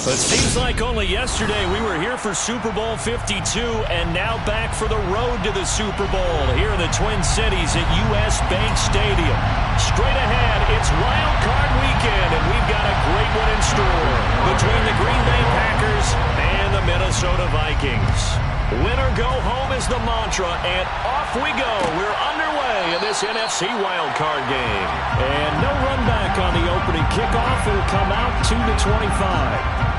It seems like only yesterday we were here for Super Bowl 52 and now back for the road to the Super Bowl here in the Twin Cities at US Bank Stadium. Straight ahead, it's Wild Card Weekend, and we've got a great one in store between the Green Bay Packers and the Minnesota Vikings. Win or go home is the mantra, and off we go. We're underway in this NFC Wild Card game. And no run back on the opening kickoff. It'll come out to the 25.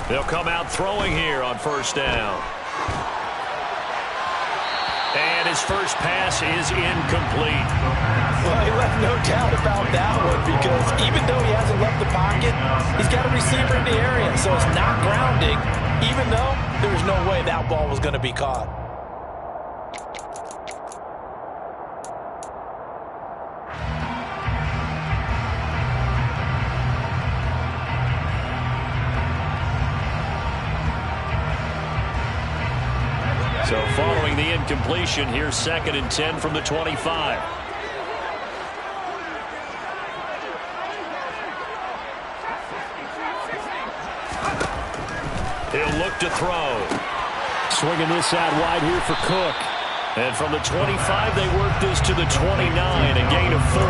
They'll come out throwing here on first down. And his first pass is incomplete. Well, he left no doubt about that one, because even though he hasn't left the pocket, he's got a receiver in the area, so it's not grounding, even though there's no way that ball was going to be caught. So following the incompletion, here's 2nd and 10 from the 25. He'll look to throw. Swinging this out wide here for Cook. And from the 25, they work this to the 29, a gain of 4.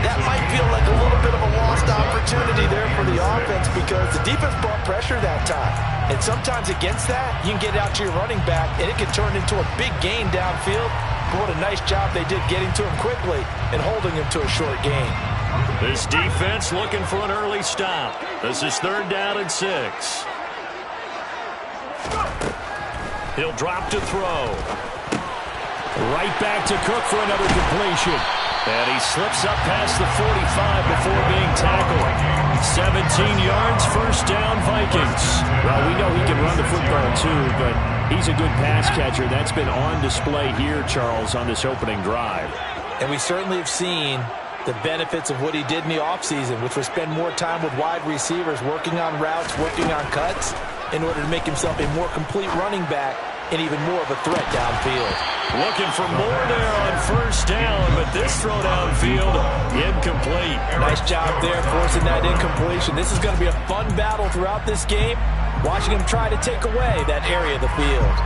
That might feel like a little bit of a lost opportunity there for the offense, because the defense brought pressure that time. And sometimes against that, you can get out to your running back, and it can turn into a big gain downfield. But what a nice job they did getting to him quickly and holding him to a short gain. This defense looking for an early stop. This is 3rd down and 6. He'll drop to throw. Right back to Cook for another completion. And he slips up past the 45 before being tackled. 17 yards, first down, Vikings. Well, we know he can run the football too, but he's a good pass catcher. That's been on display here, Charles, on this opening drive. And we certainly have seen the benefits of what he did in the offseason, which was spend more time with wide receivers, working on routes, working on cuts, in order to make himself a more complete running back and even more of a threat downfield. Looking for more there on first down, but this throw downfield, incomplete. Nice job there forcing that incompletion. This is going to be a fun battle throughout this game, watching him try to take away that area of the field.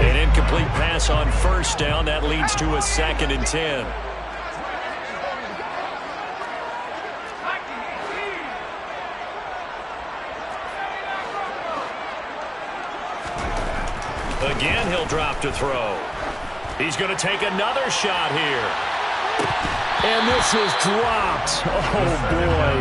An incomplete pass on first down. That leads to a 2nd and 10. Again, he'll drop to throw. He's going to take another shot here. And this is dropped. Oh, boy.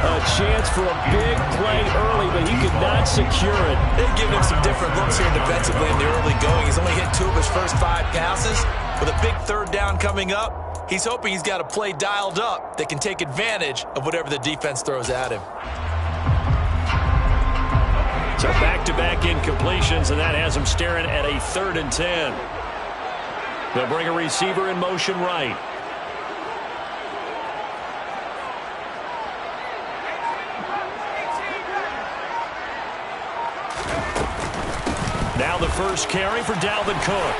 A chance for a big play early, but he could not secure it. They've given him some different looks here defensively in the early going. He's only hit 2 of his first 5 passes. With a big 3rd down coming up, he's hoping he's got a play dialed up that can take advantage of whatever the defense throws at him. So back-to-back incompletions, and that has him staring at a 3rd and 10. They'll bring a receiver in motion right. Now the first carry for Dalvin Cook.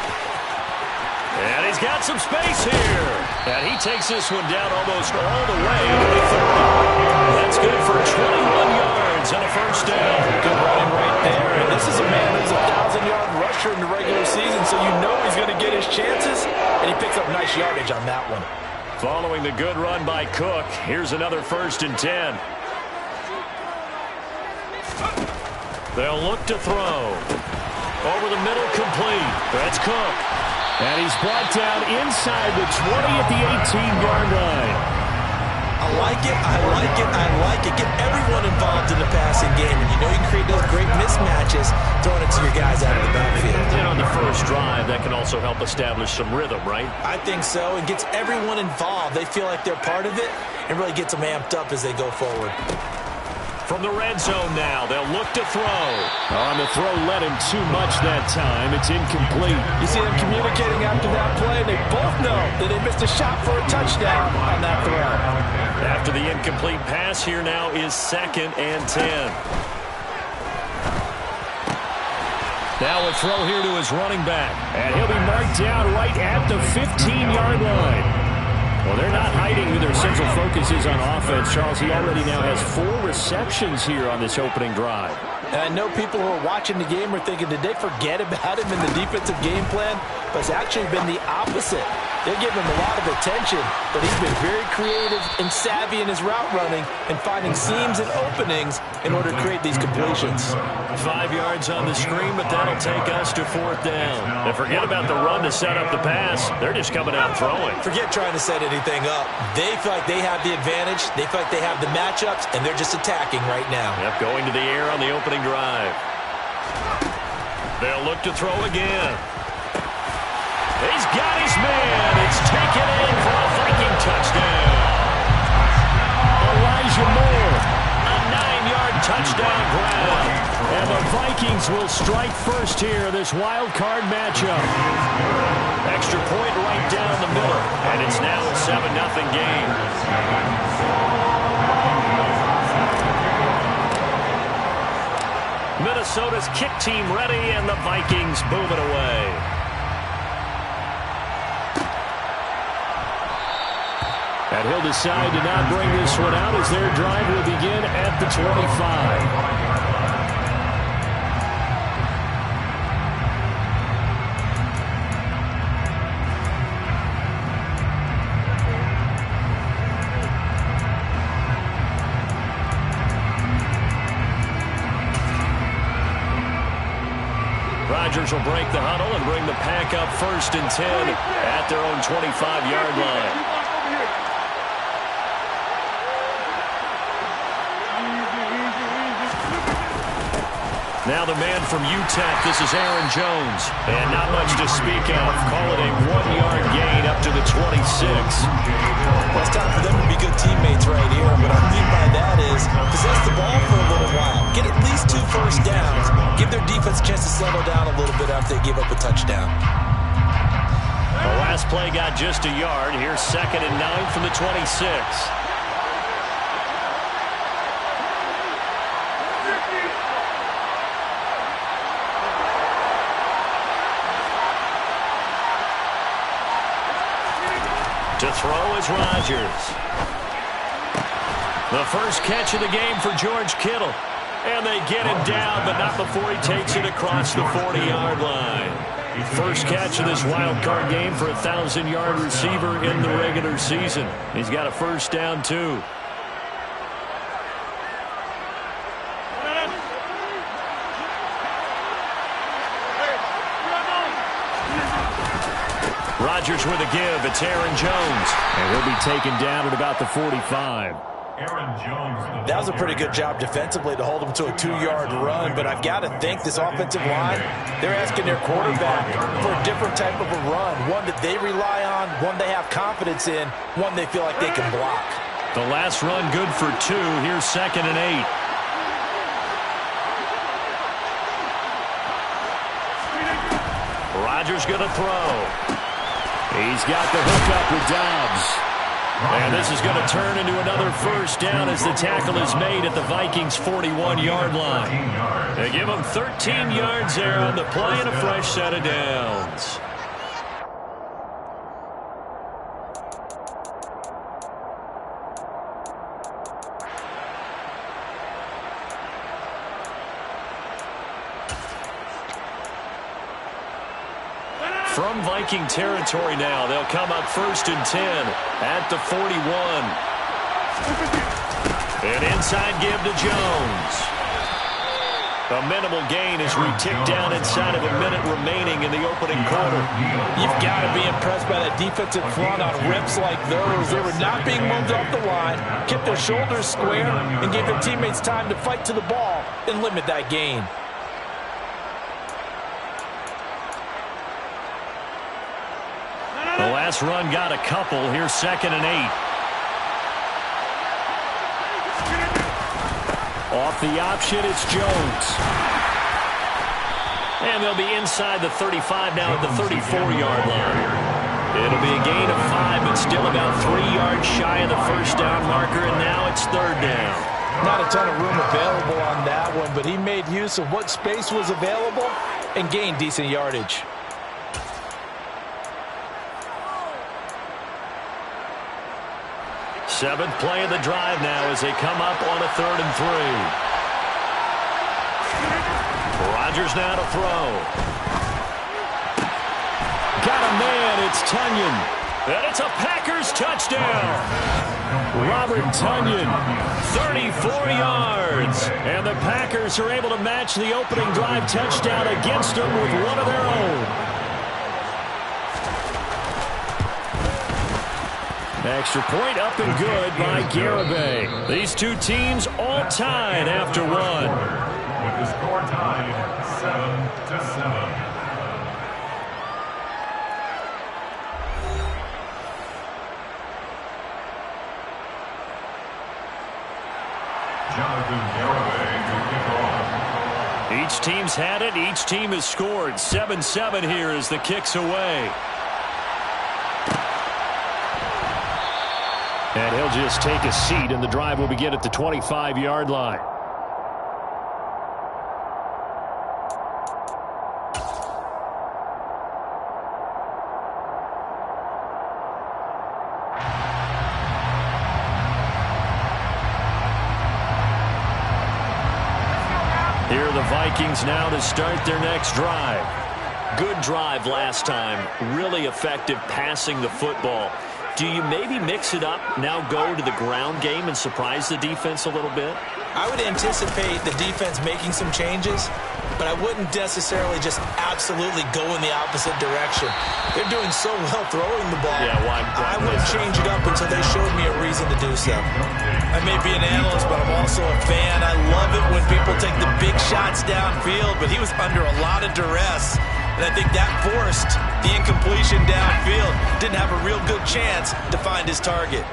And he's got some space here. And he takes this one down almost all the way to the 30. That's good for 21 yards and a first down. Good running right there. And this is a man who's a 1,000-yard rusher in the regular season, so you know he's going to get his chances. And he picks up nice yardage on that one. Following the good run by Cook, here's another 1st and 10. They'll look to throw. Over the middle, complete. That's Cook. And he's brought down inside the 20 at the 18-yard line. I like it, I like it, I like it. Get everyone involved in the passing game. And you know you can create those great mismatches throwing it to your guys out of the backfield. And on the first drive, that can also help establish some rhythm, right? I think so. It gets everyone involved. They feel like they're part of it and really gets them amped up as they go forward. From the red zone now, they'll look to throw. On the throw, led him too much that time. It's incomplete. You see them communicating after that play. They both know that they missed a shot for a touchdown on that throw. After the incomplete pass, here now is 2nd and 10. Now a throw here to his running back. And he'll be marked down right at the 15-yard line. Well, they're not hiding who their central focus is on offense, Charles. He already now has 4 receptions here on this opening drive. And I know people who are watching the game are thinking, did they forget about him in the defensive game plan? But it's actually been the opposite. They're giving him a lot of attention, but he's been very creative and savvy in his route running and finding seams and openings in order to create these completions. 5 yards on the screen, but that'll take us to 4th down. And forget about the run to set up the pass. They're just coming out throwing. Forget trying to set anything up. They feel like they have the advantage. They feel like they have the matchups, and they're just attacking right now. Yep, going to the air on the opening drive. They'll look to throw again. He's got his man. It's taken in for a Viking touchdown. Elijah Moore. A 9-yard touchdown grab. And the Vikings will strike first here, this wild card matchup. Extra point right down the middle. And it's now a 7-0 game. Minnesota's kick team ready, and the Vikings moving away. And he'll decide to not bring this one out as their drive will begin at the 25. Rodgers will break the huddle and bring the pack up 1st and 10 at their own 25-yard line. Now the man from UTEP, this is Aaron Jones. And not much to speak of. Call it a 1-yard gain up to the 26. Well, it's time for them to be good teammates right here. What I mean by that is possess the ball for a little while. Get at least 2 first downs. Give their defense a chance to settle down a little bit after they give up a touchdown. The last play got just a yard. Here's 2nd and 9 from the 26. To throw is Rodgers. The first catch of the game for George Kittle. And they get him down, but not before he takes it across the 40-yard line. First catch of this wild card game for a 1,000-yard receiver in the regular season. He's got a first down, too. Rodgers with a give. It's Aaron Jones. And he'll be taken down at about the 45. That was a pretty good job defensively to hold him to a 2-yard run, but I've got to think this offensive line, they're asking their quarterback for a different type of a run, one that they rely on, one they have confidence in, one they feel like they can block. The last run good for 2. Here's 2nd and 8. Rodgers going to throw. He's got the hook up with Dobbs. And this is going to turn into another first down as the tackle is made at the Vikings' 41-yard line. They give them 13 yards there on the play and a fresh set of downs. From Viking territory now, they'll come up 1st and 10 at the 41. An inside give to Jones. A minimal gain as we tick down inside of a minute remaining in the opening quarter. You've got to be impressed by that defensive front on rips like those. They were not being moved off the line, kept their shoulders square, and gave their teammates time to fight to the ball and limit that gain. The last run got a couple. Here's 2nd and 8. Off the option, it's Jones. And they'll be inside the 35 now at the 34-yard line. It'll be a gain of 5, but still about 3 yards shy of the first down marker, and now it's third down. Not a ton of room available on that one, but he made use of what space was available and gained decent yardage. Seventh play of the drive now as they come up on a 3rd and 3. Rodgers now to throw. Got a man, it's Tunyon. And it's a Packers touchdown. Robert Tunyon. 34 yards. And the Packers are able to match the opening drive touchdown against them with one of their own. Extra point up and good by Garibay. These two teams all tied after one. With the score tied 7-7. Jonathan Garibay to kick off. Each team's had it. Each team has scored. 7-7 here as the kick's away. And he'll just take a seat, and the drive will begin at the 25-yard line. Here are the Vikings now to start their next drive. Good drive last time. Really effective passing the football. Do you maybe mix it up, now go to the ground game and surprise the defense a little bit? I would anticipate the defense making some changes, but I wouldn't necessarily just absolutely go in the opposite direction. They're doing so well throwing the ball. Yeah, why I wouldn't change it up until they showed me a reason to do so. I may be an analyst, but I'm also a fan. I love it when people take the big shots downfield, but he was under a lot of duress. And I think that forced the incompletion downfield. Didn't have a real good chance to find his target.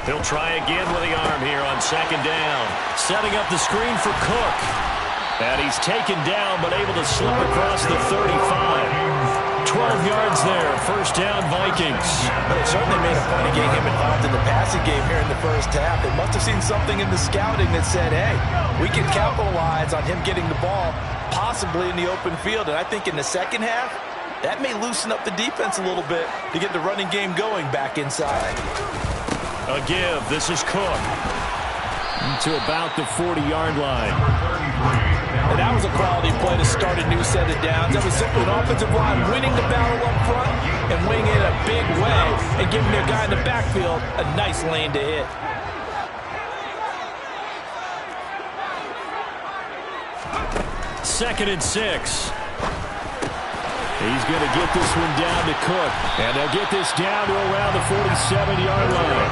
He'll try again with the arm here on 2nd down. Setting up the screen for Cook. And he's taken down but able to slip across the 35. 12 yards there. First down, Vikings. But it certainly made a point of getting him involved in the passing game here in the first half. They must have seen something in the scouting that said, hey, we can capitalize on him getting the ball possibly in the open field. And I think in the second half, that may loosen up the defense a little bit to get the running game going back inside. A give. This is Cook. To about the 40-yard line. And that was a quality play to start a new set of downs. That was simply an offensive line winning the battle up front and winning it a big way and giving their guy in the backfield a nice lane to hit. Second and 6. He's going to get this one down to Cook. And they'll get this down to around the 47-yard line.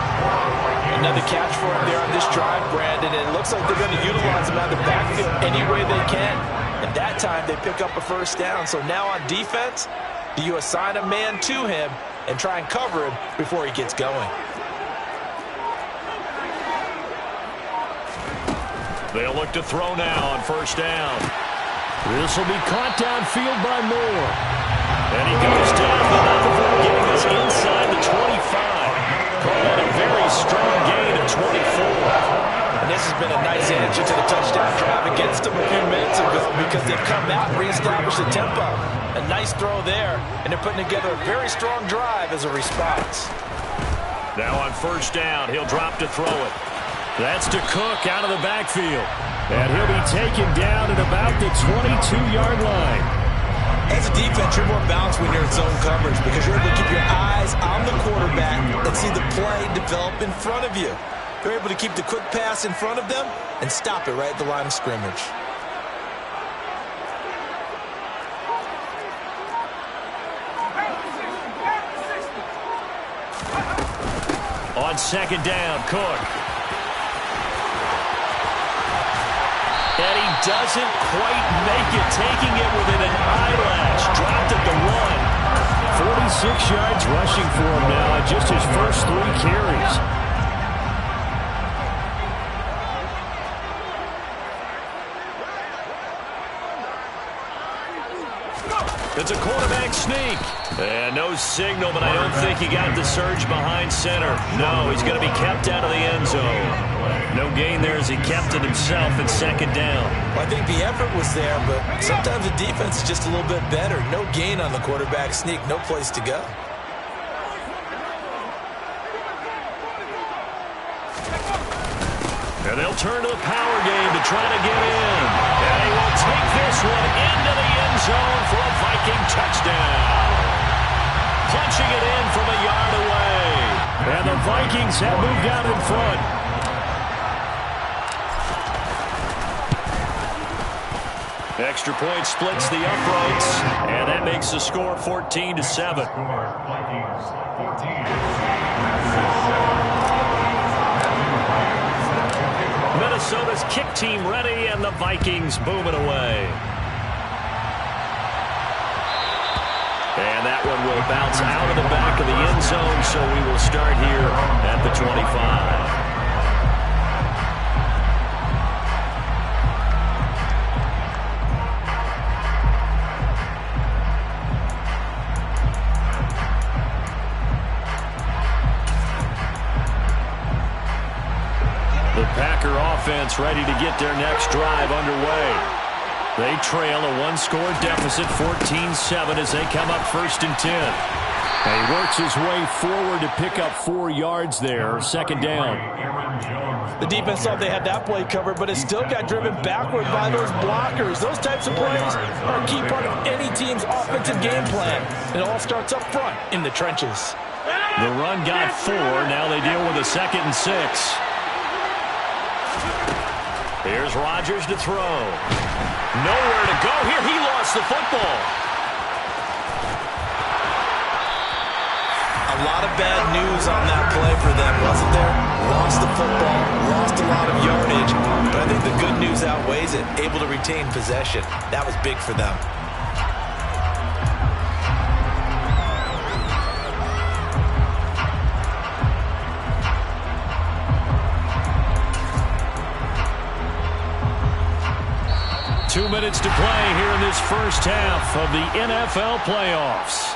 Another catch for him there on this drive, Brandon. And it looks like they're going to utilize him out of the backfield any way they can. And that time they pick up a first down. So now on defense, do you assign a man to him and try and cover him before he gets going? They'll look to throw now on first down. This will be caught downfield by Moore. And he goes down, but not before getting us inside the 25. Call that a very strong gain of 24. And this has been a nice answer to the touchdown drive against them a few minutes ago because they've come out and reestablished the tempo. A nice throw there, and they're putting together a very strong drive as a response. Now on first down, he'll drop to throw it. That's to Cook out of the backfield. And he'll be taken down at about the 22-yard line. As a defense, you're more balanced when you're in zone coverage because you're able to keep your eyes on the quarterback and see the play develop in front of you. You're able to keep the quick pass in front of them and stop it right at the line of scrimmage. On second down, Cook. And doesn't quite make it, taking it within an eyelash. Dropped at the 1. 46 yards rushing for him now on just his first 3 carries. It's a quarterback sneak. And no signal, but I don't think he got the surge behind center. No, he's going to be kept out of the end zone. No gain there as he kept it himself in 2nd down. Well, I think the effort was there, but sometimes the defense is just a little bit better. No gain on the quarterback sneak, no place to go. And they'll turn to the power game to try to get in. And he will take this one into the end zone for a Viking touchdown. Punching it in from a yard away. And the Vikings have moved out in front. Extra point splits the uprights. And that makes the score 14-7. Vikings 14. Minnesota's kick team ready, and the Vikings moving away. And that one will bounce out of the back of the end zone, so we will start here at the 25. The Packer offense ready to get their next drive underway. They trail a 1-score deficit, 14-7, as they come up 1st and 10. And he works his way forward to pick up 4 yards there, 2nd down. The defense thought they had that play covered, but it still got driven backward by those blockers. Those types of plays are a key part of any team's offensive game plan. It all starts up front in the trenches. The run got 4. Now they deal with a 2nd and 6. Here's Rodgers to throw. Nowhere to go here. He lost the football. A lot of bad news on that play for them, wasn't there? Lost the football, lost a lot of yardage, but I think the good news outweighs it. Able to retain possession. That was big for them. Two minutes to play here in this first half of the NFL playoffs.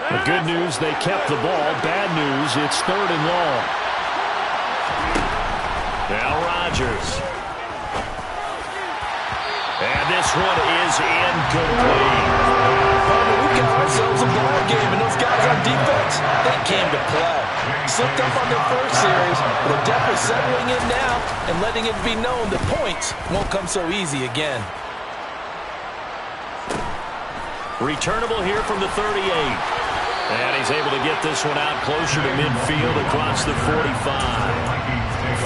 The good news, they kept the ball. Bad news, it's 3rd and long. Now Rodgers. And this one is incomplete. We got ourselves a ball game, and those guys on defense, they came to play. Slipped up on their first series, but they're definitely settling in now and letting it be known that points won't come so easy again. Returnable here from the 38. And he's able to get this one out closer to midfield across the 45.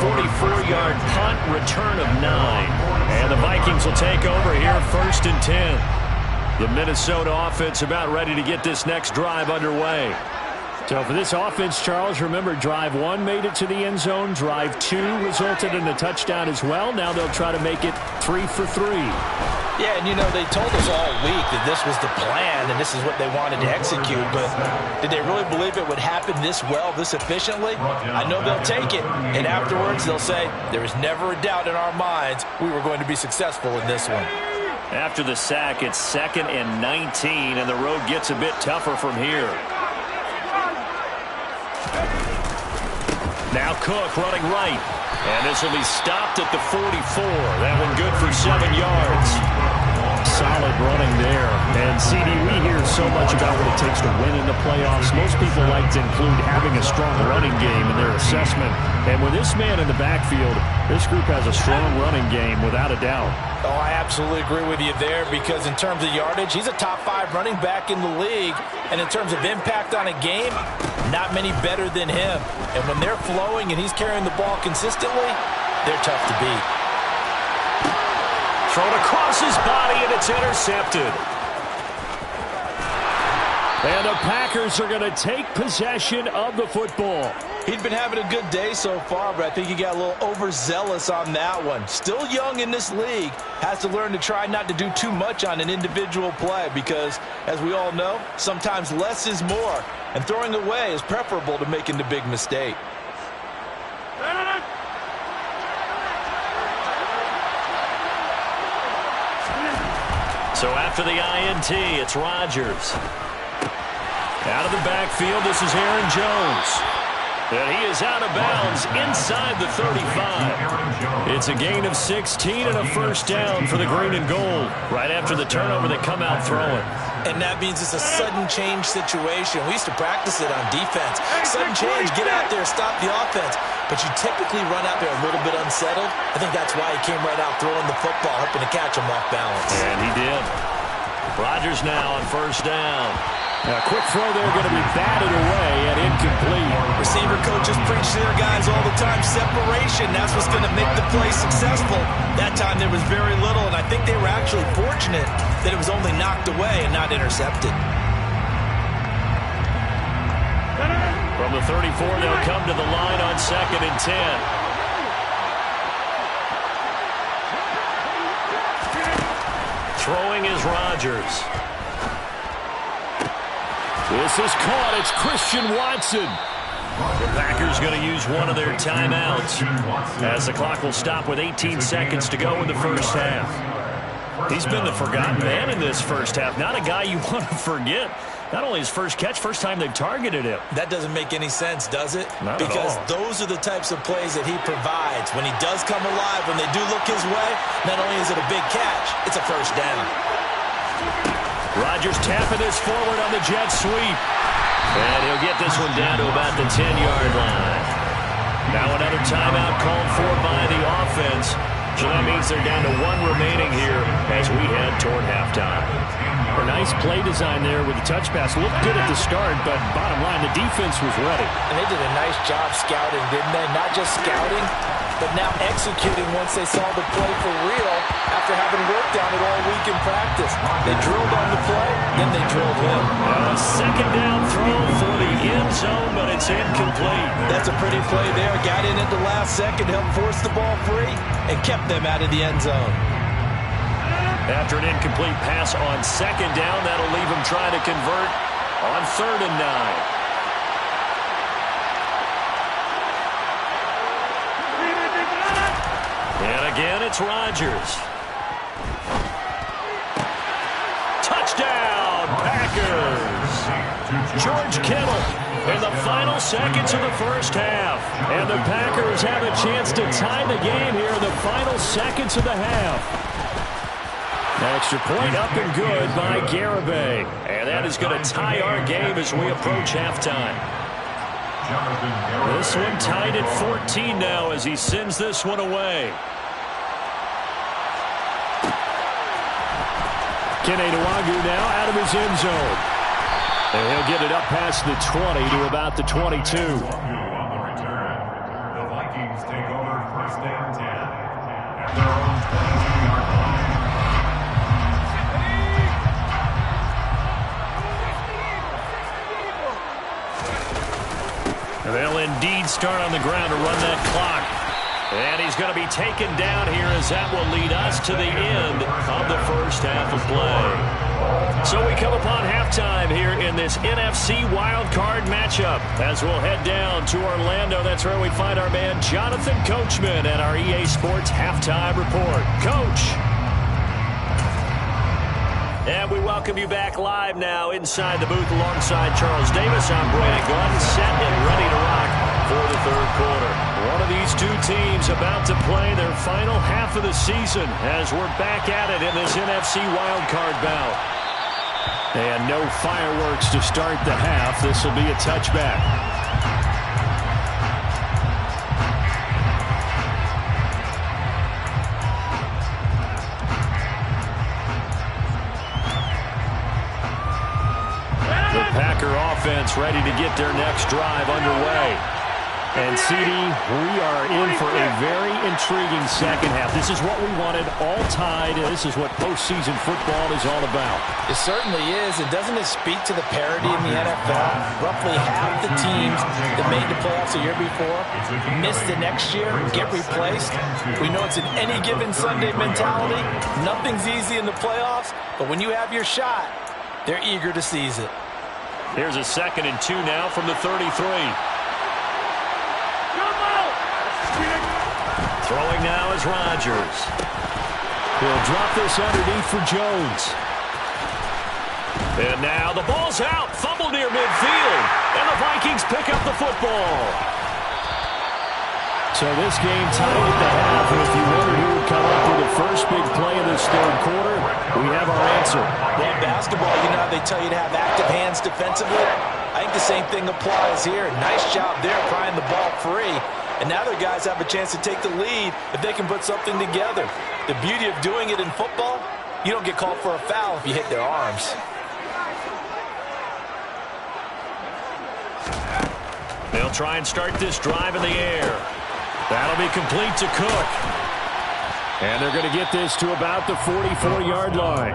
44-yard punt, return of 9. And the Vikings will take over here 1st and 10. The Minnesota offense about ready to get this next drive underway. So for this offense, Charles, remember, drive 1 made it to the end zone. Drive 2 resulted in a touchdown as well. Now they'll try to make it 3 for 3. Yeah, and you know, they told us all week that this was the plan and this is what they wanted to execute, but did they really believe it would happen this well, this efficiently? I know they'll take it, and afterwards they'll say, there was never a doubt in our minds we were going to be successful in this one. After the sack, it's 2nd and 19, and the road gets a bit tougher from here. Now Cook running right. And this will be stopped at the 44. That one good for 7 yards. Solid running there. And, CD, we hear so much about what it takes to win in the playoffs. Most people like to include having a strong running game in their assessment. And with this man in the backfield, this group has a strong running game without a doubt. Oh, I absolutely agree with you there, because in terms of yardage, he's a top 5 running back in the league. And in terms of impact on a game, not many better than him. And when they're flowing and he's carrying the ball consistently, they're tough to beat. Thrown across his body, and it's intercepted. And the Packers are going to take possession of the football. He'd been having a good day so far, but I think he got a little overzealous on that one. Still young in this league. Has to learn to try not to do too much on an individual play because, as we all know, sometimes less is more. And throwing away is preferable to making the big mistake. So after the INT, it's Rodgers. Out of the backfield, this is Aaron Jones. And he is out of bounds inside the 35. It's a gain of 16 and a first down for the green and gold. Right after the turnover, they come out throwing. And that means it's a sudden change situation. We used to practice it on defense. Sudden change, get out there, stop the offense. But you typically run out there a little bit unsettled. I think that's why he came right out throwing the football, hoping to catch him off balance. And he did. Rodgers now on first down. A quick throw there, going to be batted away and incomplete. Receiver coaches preach to their guys all the time. Separation, that's what's going to make the play successful. That time there was very little, and I think they were actually fortunate that it was only knocked away and not intercepted. From the 34, they'll come to the line on 2nd and 10. Throwing is Rodgers. This is caught. It's Christian Watson. The Packers going to use one of their timeouts as the clock will stop with 18 seconds to go in the first half. He's been the forgotten man in this first half. Not a guy you want to forget. Not only his first catch, first time they've targeted him. That doesn't make any sense, does it? Not because at all. Those are the types of plays that he provides. When he does come alive, when they do look his way, not only is it a big catch, it's a first down. Rodgers tapping this forward on the jet sweep. And he'll get this one down to about the 10-yard line. Now another timeout called for by the offense. So that means they're down to one remaining here as we head toward halftime. A nice play design there with the touch pass. Looked good at the start, but bottom line, the defense was ready. And they did a nice job scouting, didn't they? Not just scouting, but now executing once they saw the play for real after having worked on it all week in practice. They drilled on the play, then they drilled him. A second down throw for the end zone, but it's incomplete. That's a pretty play there. Got in at the last second, helped force the ball free, and kept them out of the end zone. After an incomplete pass on second down, that'll leave him trying to convert on 3rd and 9. And again, it's Rodgers. Touchdown, Packers! George Kittle in the final seconds of the first half. And the Packers have a chance to tie the game here in the final seconds of the half. Extra point up and good by Garibay. And that is going to tie our game as we approach halftime. This one tied at 14 now as he sends this one away. Kene Nwagu now out of his end zone. And he'll get it up past the 20 to about the 22. On the return, the Vikings take over 1st and 10 at their own 22-yard line. They'll indeed start on the ground to run that clock. And he's going to be taken down here as that will lead us to the end of the first half of play. So we come upon halftime here in this NFC wildcard matchup as we'll head down to Orlando. That's where we find our man Jonathan Coachman at our EA Sports Halftime Report. Coach. And we welcome you back live now inside the booth alongside Charles Davis. I'm Brandon Glenn, set and ready to rock for the third quarter. One of these two teams about to play their final half of the season as we're back at it in this NFC wildcard bout. And no fireworks to start the half. This will be a touchback. The Packer offense ready to get their next drive underway. And, CD, we are in for a very intriguing second half. This is what we wanted, all tied. This is what postseason football is all about. It certainly is. And doesn't it speak to the parity in the NFL? Roughly half the teams that made the playoffs the year before miss the next year, get replaced. We know it's an any given Sunday mentality. Nothing's easy in the playoffs, but when you have your shot, they're eager to seize it. Here's a 2nd and 2 now from the 33. Throwing now is Rodgers. He'll drop this underneath for Jones. And now the ball's out. Fumble near midfield. And the Vikings pick up the football. So this game tied at the half. And if you wondered who would come up with the first big play in this third quarter, we have our answer. Well, basketball, you know how they tell you to have active hands defensively? I think the same thing applies here. Nice job there prying the ball free. And now their guys have a chance to take the lead if they can put something together. The beauty of doing it in football, you don't get called for a foul if you hit their arms. They'll try and start this drive in the air. That'll be complete to Cook. And they're going to get this to about the 44-yard line.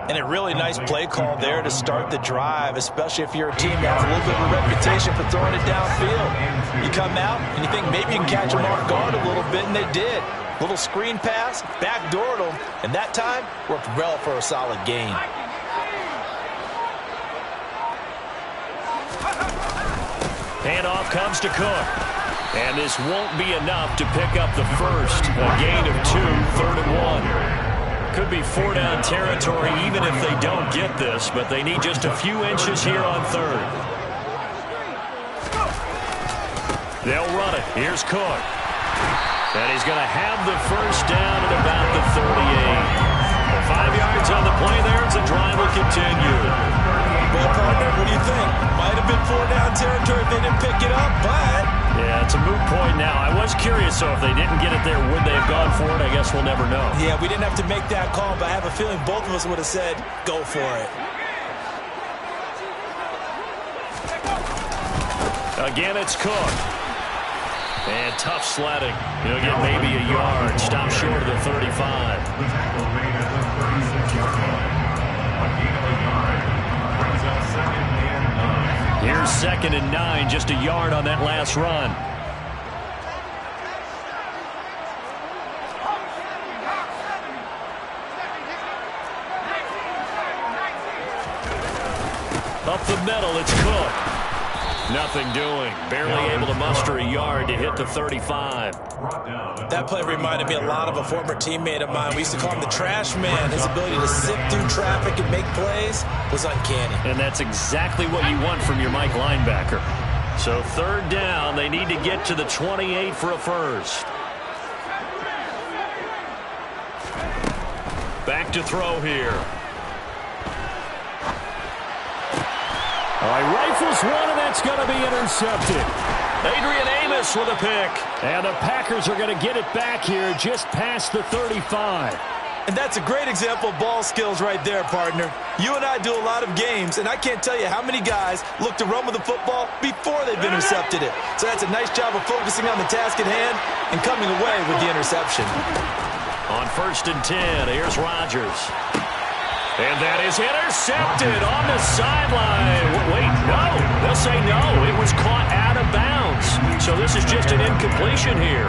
And a really nice play call there to start the drive, especially if you're a team that has a little bit of a reputation for throwing it downfield. You come out and you think maybe you can catch them off guard a little bit, and they did. Little screen pass, backdoored them, and that time worked well for a solid gain. Handoff comes to Cook. And this won't be enough to pick up the first. A gain of 2, 3rd and 1. Could be 4-down territory even if they don't get this, but they need just a few inches here on 3rd. They'll run it. Here's Cook. And he's going to have the first down at about the 38. 5 yards on the play there as the drive will continue. Well, partner, what do you think? Might have been 4-down territory if they didn't pick it up, but... Yeah, it's a moot point now. I was curious, so if they didn't get it there, would they have gone for it? I guess we'll never know. Yeah, we didn't have to make that call, but I have a feeling both of us would have said, go for it. Again, it's Cook. And tough sledding. He'll get maybe a yard. Stop short of the 35. Here's 2nd and 9, just a yard on that last run. Up the middle, it's Cook. Nothing doing. Barely able to muster a yard to hit the 35. That play reminded me a lot of a former teammate of mine. We used to call him the trash man. His ability to sift through traffic and make plays was uncanny. And that's exactly what you want from your Mike linebacker. So 3rd down, they need to get to the 28 for a first. Back to throw here. All right, rifles one, and that's going to be intercepted. Adrian Amos with a pick. And the Packers are going to get it back here just past the 35. And that's a great example of ball skills right there, partner. You and I do a lot of games, and I can't tell you how many guys look to run with the football before they've intercepted it. So that's a nice job of focusing on the task at hand and coming away with the interception. On 1st and 10, here's Rodgers. And that is intercepted on the sideline. Wait, no. They'll say no. It was caught out of bounds. So this is just an incompletion here.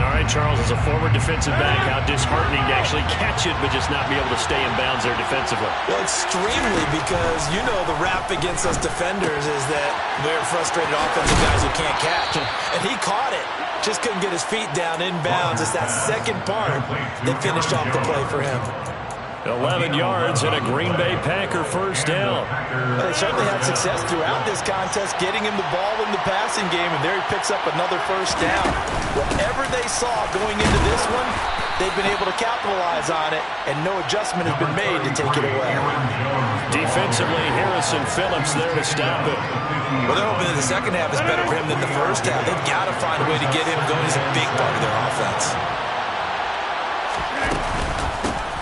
All right, Charles, as a former defensive back, how disheartening to actually catch it but just not be able to stay in bounds there defensively. Well, extremely, because you know the rap against us defenders is that we're frustrated offensive guys who can't catch. And he caught it. Just couldn't get his feet down in bounds. It's that second part that finished off the play for him. 11 yards and a Green Bay Packer first down. Well, they certainly had success throughout this contest, getting him the ball in the passing game, and there he picks up another first down. Whatever they saw going into this one, they've been able to capitalize on it, and no adjustment has been made to take it away. Defensively, Harrison Phillips there to stop it. Well, they're hoping that the second half is better for him than the first half. They've got to find a way to get him going. He's a big part of their offense.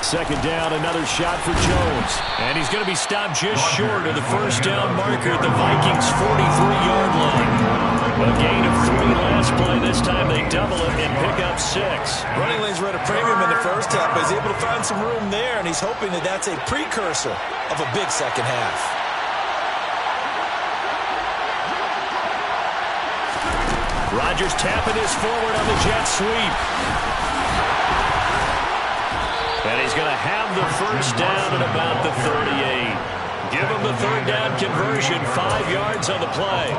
2nd down, another shot for Jones. And he's going to be stopped just short of the first down marker at the Vikings' 43-yard line. A gain of This time they double it and pick up 6. Running lanes were at a premium in the first half, but he's able to find some room there, and he's hoping that that's a precursor of a big second half. Rodgers tapping this forward on the jet sweep. And he's going to have the first down at about the 38. Give him the third down conversion, 5 yards on the play.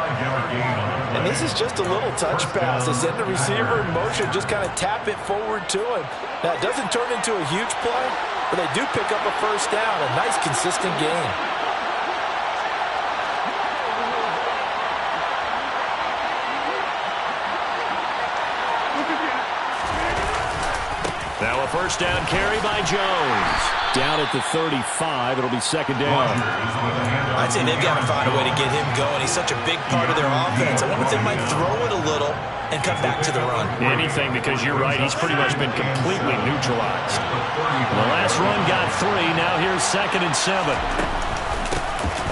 And this is just a little touch pass. They send the receiver in motion, just kind of tap it forward to him. Now, it doesn't turn into a huge play, but they do pick up a first down. A nice, consistent gain. Now a first down carry by Jones. Down at the 35, it'll be second down. I'd say they've got to find a way to get him going. He's such a big part of their offense. I wonder if they might throw it a little and come back to the run. Anything, because you're right, he's pretty much been completely neutralized. The last run got 3. Now here's 2nd and 7.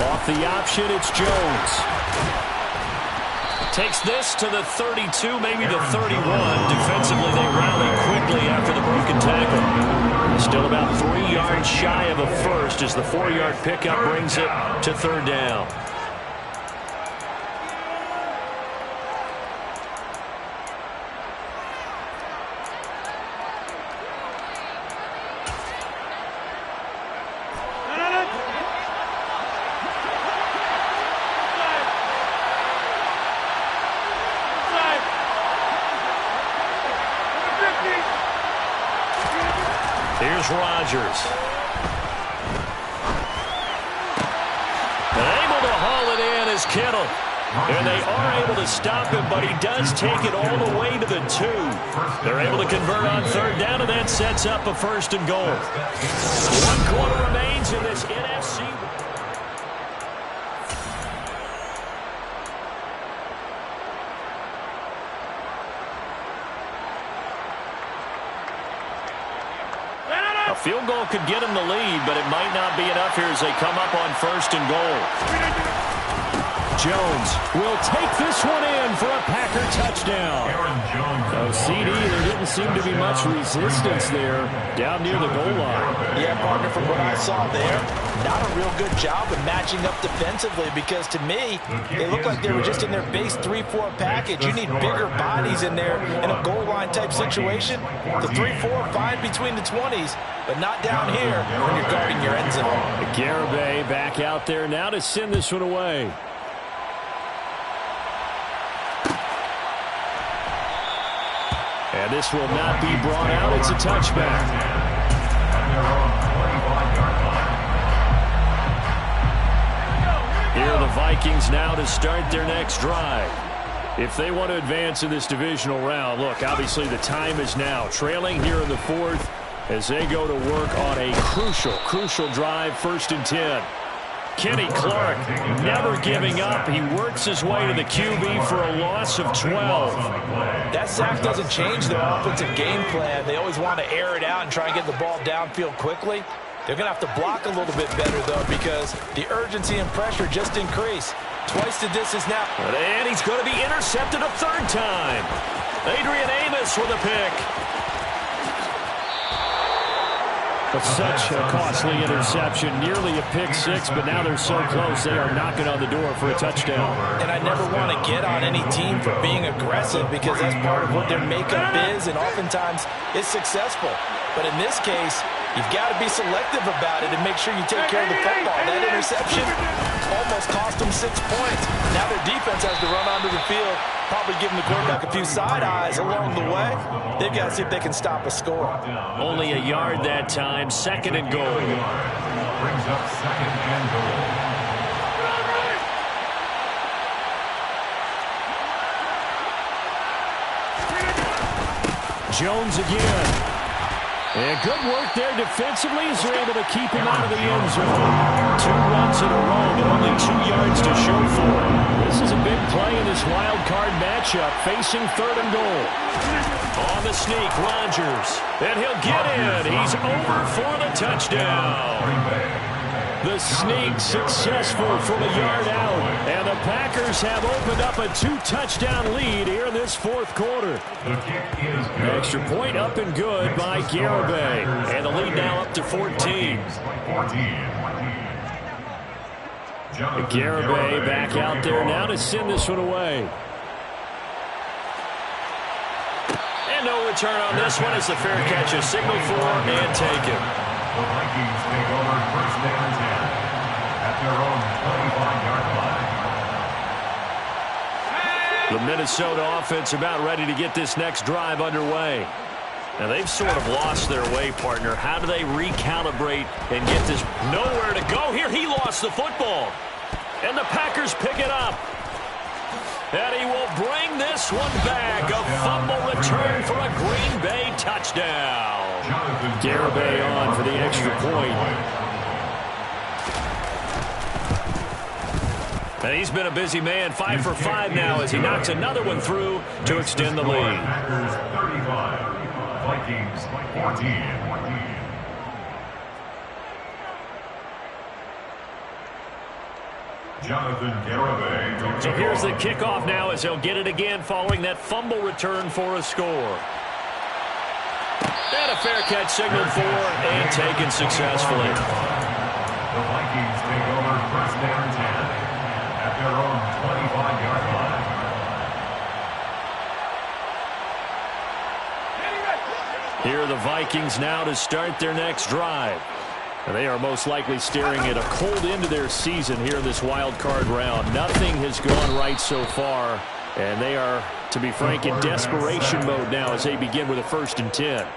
Off the option, it's Jones. Takes this to the 32, maybe the 31. Defensively, they rally quickly after the broken tackle. Still about 3 yards shy of a first as the 4-yard pickup brings it to third down. Here's Rodgers. And able to haul it in is Kittle. And they are able to stop him, but he does take it all the way to the 2. They're able to convert on third down, and that sets up a 1st and goal. 1 quarter remains in this NFC. A field goal could get him the lead, but it might not be enough here as they come up on 1st and goal. Jones will take this one in for a Packer touchdown. So, CD, there didn't seem to be much resistance there down near the goal line. Yeah, partner, from what I saw there, not a real good job of matching up defensively because, to me, they looked like they were just in their base 3-4 package. You need bigger bodies in there in a goal line type situation. The 3-4 fine between the 20s, but not down here when you're guarding your end zone. Garibay back out there now to send this one away. And this will not be brought out. It's a touchback. Here are the Vikings now to start their next drive. If they want to advance in this divisional round, look, obviously the time is now. Trailing here in the 4th as they go to work on a crucial drive, 1st and 10. Kenny Clark never giving up. He works his way to the QB for a loss of 12. That sack doesn't change their offensive game plan. They always want to air it out and try and get the ball downfield quickly. They're going to have to block a little bit better, though, because the urgency and pressure just increase. Twice the distance now. And he's going to be intercepted a 3rd time. Adrian Amos with a pick. Such a costly interception, nearly a pick-6, but now they're so close they are knocking on the door for a touchdown. And I never want to get on any team for being aggressive because that's part of what their makeup is, and oftentimes it's successful. But in this case, you've got to be selective about it and make sure you take care of the football. That interception almost cost them 6 points. Now their defense has to run onto the field, probably giving the quarterback a few side eyes along the way. They've got to see if they can stop a score. Only a yard that time, 2nd and goal. Brings up 2nd and goal. Jones again. And good work there defensively as they're able to keep him out of the end zone. 2 runs in a row, but only 2 yards to show for it. This is a big play in this wild card matchup, facing 3rd and goal. On the sneak, Rodgers. And he'll get in. He's over for the touchdown. The sneak successful from a yard out. And the Packers have opened up a 2-touchdown lead here in this fourth quarter. Extra point up and good by Garibay. And the lead now up to 14. Garibay back out there now to send this one away. And no return on this one as the fair catch is signaled for and taken. The Vikings take over first down 10 at their own 25-yard line. The Minnesota offense about ready to get this next drive underway. Now they've sort of lost their way, partner. How do they recalibrate and get this? Nowhere to go here. He lost the football. And the Packers pick it up. And he will bring this one back. A fumble return for a Green Bay touchdown. Garibay on for the extra point. And he's been a busy man. 5 for 5 now as he knocks another one through to extend the lead. Packers 35, Vikings 14. Jonathan Garibay. So here's the kickoff now as he'll get it again following that fumble return for a score. And a fair catch signaled for and taken successfully. The Vikings take over first down 10 at their own 25-yard line. Here are the Vikings now to start their next drive. And they are most likely staring at a cold end to their season here in this wild card round. Nothing has gone right so far, and they are, to be frank, in desperation mode now as they begin with a 1st and 10.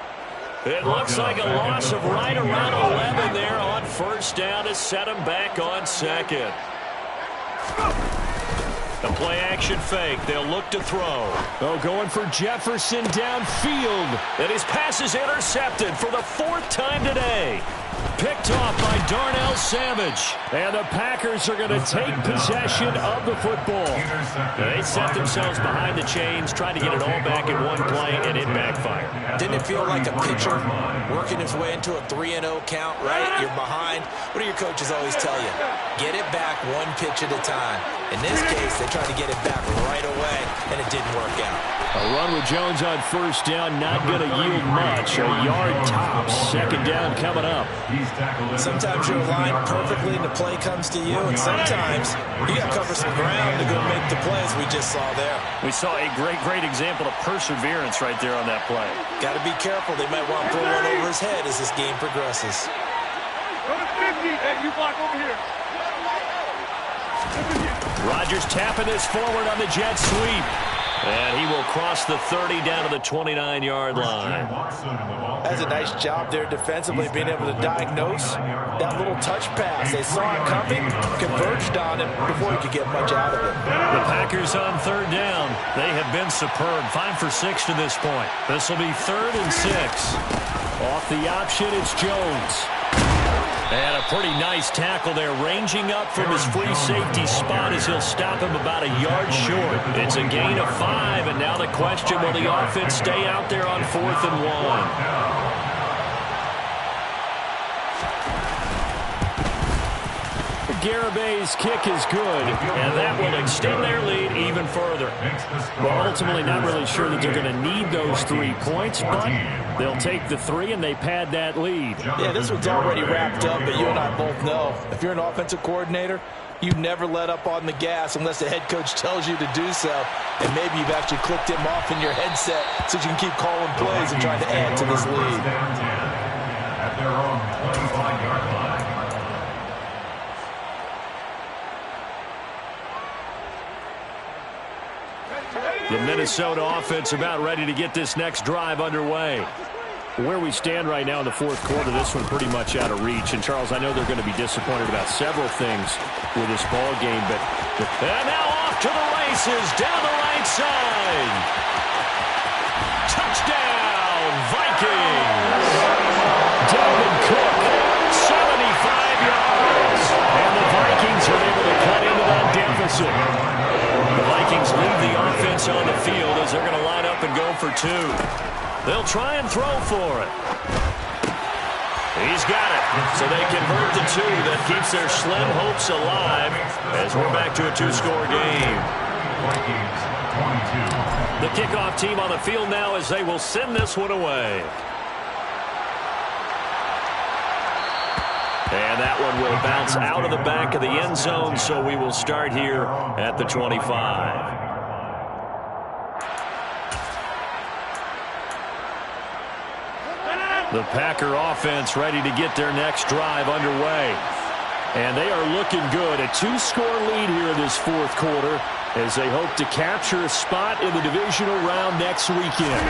It looks like a loss of right around 11 there on first down to set him back on second. The play-action fake. They'll look to throw. Oh, going for Jefferson downfield. And his pass is intercepted for the 4th time today. Picked off by Darnell Savage. And the Packers are going to take possession of the football. They set themselves behind the chains, trying to get it all back in one play, and it backfired. Didn't it feel like a pitcher working his way into a 3-0 count, right? You're behind. What do your coaches always tell you? Get it back one pitch at a time. In this case, they tried to get it back right away, and it didn't work out. A run with Jones on first down, not going to yield much. A yard tops. 2nd down coming up. Sometimes you're aligned perfectly and the play comes to you, and sometimes you got to cover some ground to go make the plays we just saw there. We saw a great example of perseverance right there on that play. Got to be careful. They might want to throw one over his head as this game progresses. Hey, you block over here. Rodgers tapping this forward on the jet sweep. And he will cross the 30 down to the 29-yard line. That's a nice job there defensively, being able to diagnose that little touch pass. They saw it coming, converged on him before he could get much out of it. The Packers on 3rd down. They have been superb. 5 for 6 to this point. This will be 3rd and 6. Off the option, it's Jones. And a pretty nice tackle there, ranging up from his free safety spot as he'll stop him about a yard short. It's a gain of 5, and now the question, will the offense stay out there on 4th and 1? Garibay's kick is good, and that will extend their lead even further. Well, ultimately not really sure that they're going to need those 3 points, but they'll take the 3 and they pad that lead. Yeah, this one's already wrapped up, but you and I both know if you're an offensive coordinator, you never let up on the gas unless the head coach tells you to do so, and maybe you've actually clicked him off in your headset so you can keep calling plays and trying to add to this lead. At their own 25-yard line. The Minnesota offense about ready to get this next drive underway. Where we stand right now in the 4th quarter, this one pretty much out of reach. And, Charles, I know they're going to be disappointed about several things with this ball game, but and now off to the races down the right side. Touchdown, Vikings. Dalvin Cook, 75 yards. and the Vikings are able to cut into that deficit. The Vikings leave the offense on the field as they're going to line up and go for 2. They'll try and throw for it. He's got it. So they convert the two. That keeps their slim hopes alive as we're back to a two-score game. Vikings 22. The kickoff team on the field now as they will send this one away. And that one will bounce out of the back of the end zone, so we will start here at the 25. The Packer offense ready to get their next drive underway. And they are looking good. A two-score lead here in this fourth quarter as they hope to capture a spot in the divisional round next weekend.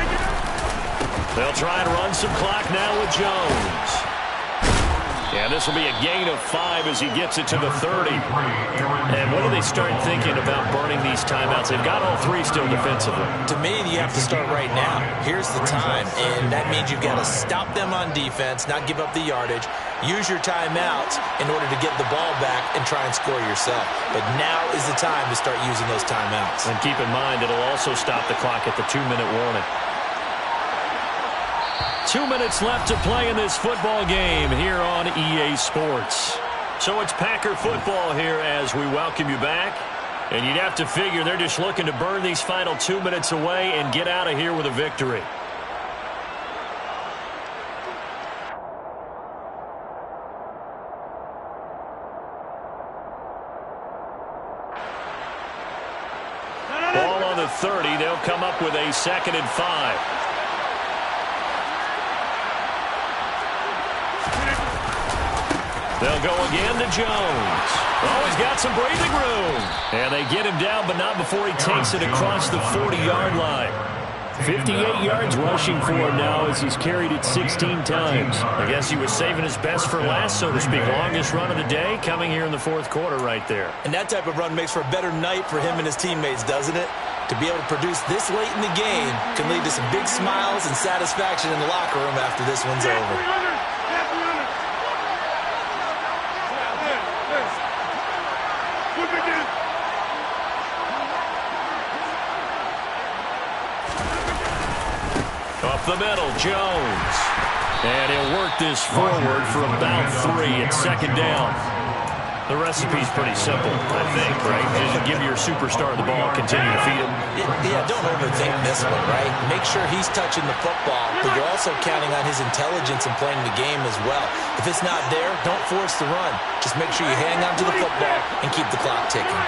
They'll try and run some clock now with Jones. And this will be a gain of 5 as he gets it to the 30. And what do they start thinking about burning these timeouts? They've got all three still defensively. To me, you have to start right now. Here's the time, and that means you've got to stop them on defense, not give up the yardage, use your timeouts in order to get the ball back and try and score yourself. But now is the time to start using those timeouts. And keep in mind, it'll also stop the clock at the 2-minute warning. 2 minutes left to play in this football game here on EA Sports. So it's Packer football here as we welcome you back. And you'd have to figure they're just looking to burn these final 2 minutes away and get out of here with a victory. Ball on the 30. They'll come up with a 2nd and 5. They'll go again to Jones. Oh, he's got some breathing room. And they get him down, but not before he takes it across the 40-yard line. 58 yards rushing for him now as he's carried it 16 times. I guess he was saving his best for last, so to speak. Longest run of the day coming here in the fourth quarter right there. And that type of run makes for a better night for him and his teammates, doesn't it? To be able to produce this late in the game can lead to some big smiles and satisfaction in the locker room after this one's over. Up the middle, Jones. And he'll work this forward for about 3 at 2nd down. The recipe's pretty simple, I think, right? Just give your superstar the ball, continue to feed him. Yeah, don't overthink this one, right? Make sure he's touching the football, but you're also counting on his intelligence in playing the game as well. If it's not there, don't force the run. Just make sure you hang on to the football and keep the clock ticking.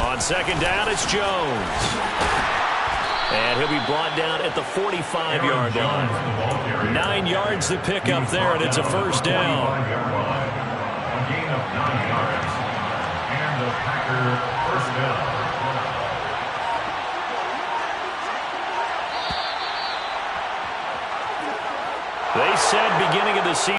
On 2nd down, it's Jones. And he'll be brought down at the 45-yard line. 9 yards to pick up there, and it's a 1st down. A gain of 9 yards. And the Packer 1st down. They said beginning of the season.